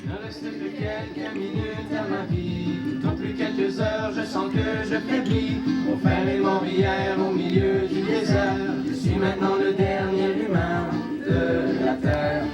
Il ne reste que quelques minutes à ma vie. Tout au plus quelques heures, je sens que je faiblis. Mon frère est mort hier au milieu du désert. Je suis maintenant le dernier humain de la terre.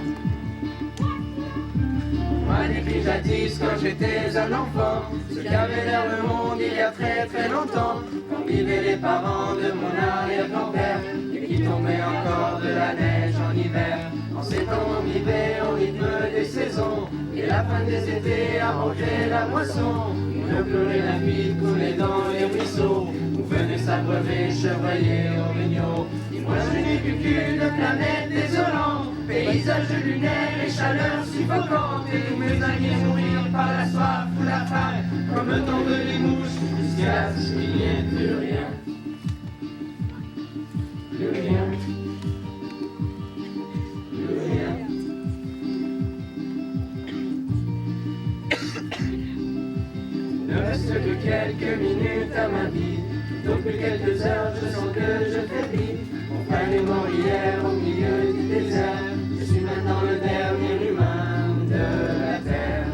On m'a décrit jadis quand j'étais un enfant ce qu'avait l'air le monde il y a très très longtemps, quand vivaient les parents de mon arrière-grand-père et qui tombait encore de la neige en hiver. En ces temps on vivait au rythme des saisons et la fin des étés arrangeait la moisson. On pleurait la vie coulait dans les ruisseaux où venaient s'abreuver chevreuils et orignaux. Moi je n'ai vu qu'une planète désolante, paysage lunaire et chaleur suffocante, et tous mes amis mourir par la soif ou la faim, comme tombent les mouches, jusqu'à ce qu'il n'y ait plus rien. Plus rien. Plus rien. Il ne reste que quelques minutes à ma vie. Tout au plus quelques heures, je sens que je faiblis. Mon frère est mort hier au milieu du désert. Je suis maintenant le dernier humain de la terre.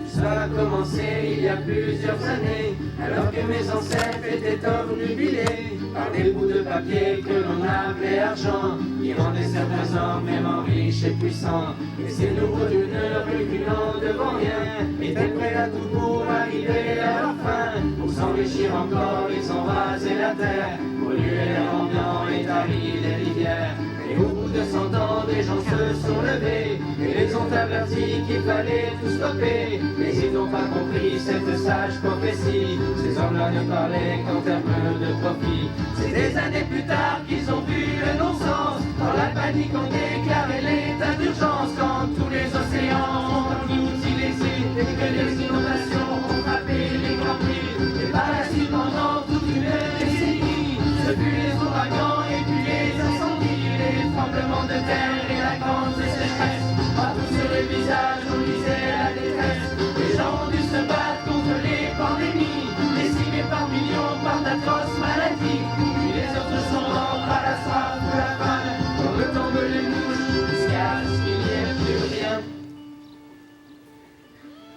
Ça a commencé il y a plusieurs années, alors que mes ancêtres étaient obnubilés par des bouts de papier que l'on appelait argent, qui rendaient certains hommes vraiment riches et puissants. Et ces nouveaux dieux ne reculant devant rien, étaient prêts à tout pour arriver à leur fin. Pour s'enrichir encore, ils ont rasé la terre, pollué l'air ambiant et tari les rivières. Et au bout de 100 ans, des gens se sont levés et les ont avertis qu'il fallait tout stopper. Mais ils n'ont pas compris cette sage prophétie. Ces hommes-là ne parlaient qu'en termes de profit. C'est des années plus tard qu'ils ont vu le non-sens. Dans la panique, on déclarait l'état d'urgence. Quand tous les océans ont utilisé et que les inondations ont frappé les grands prix. Et par la suite, pendant toute une décennie, ce fut les ouragans et puis les incendies, les tremblements de terre et la grande sécheresse. Partout sur les visages, on lisait la détresse. Les gens ont dû se battre contre les pandémies, décimés par millions par d'atroces maladies. Puis les autres sont morts par la soif ou la faim, comme tombent les mouches, jusqu'à ce qu'il n'y ait plus rien.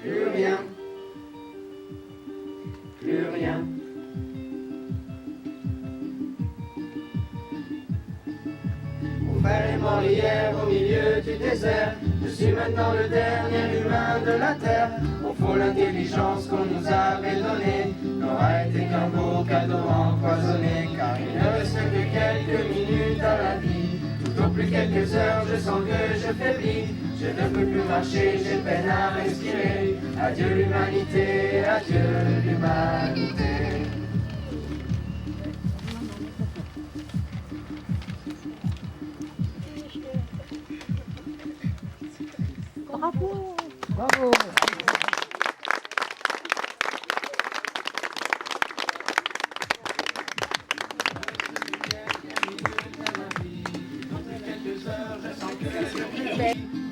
Plus rien. Plus rien. Mon frère est mort hier au milieu du désert. Je suis maintenant le dernier humain de la terre. Au fond, l'intelligence qu'on nous avait donnée n'aura été qu'un beau cadeau empoisonné, car il ne reste que quelques minutes à la vie. Tout au plus quelques heures, je sens que je faiblis. Je ne peux plus marcher, j'ai peine à respirer. Adieu l'humanité, adieu l'humanité. Bravo! Bravo!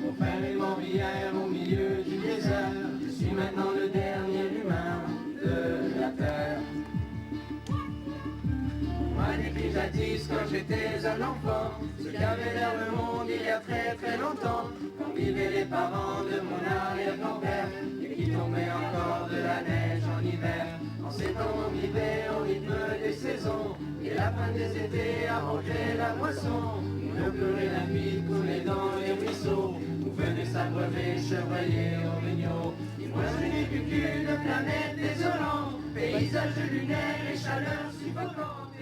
Mon frère est mort hier au milieu du désert. Je suis maintenant le dernier humain de la terre. On m'a décrit jadis quand j'étais un enfant ce qu'avait l'air le monde il y a très très longtemps, quand vivaient les parents de mon arrière-grand-père et qui tombait encore de la neige en hiver. En ces temps on vivait au rythme des saisons et la fin des étés arrangeait la moisson. On pleurait la vie coulait dans les ruisseaux où venaient s'abreuver chevreuils et orignaux. Et moi je n'ai vu qu'une planète désolante, paysage lunaire et chaleur suffocante.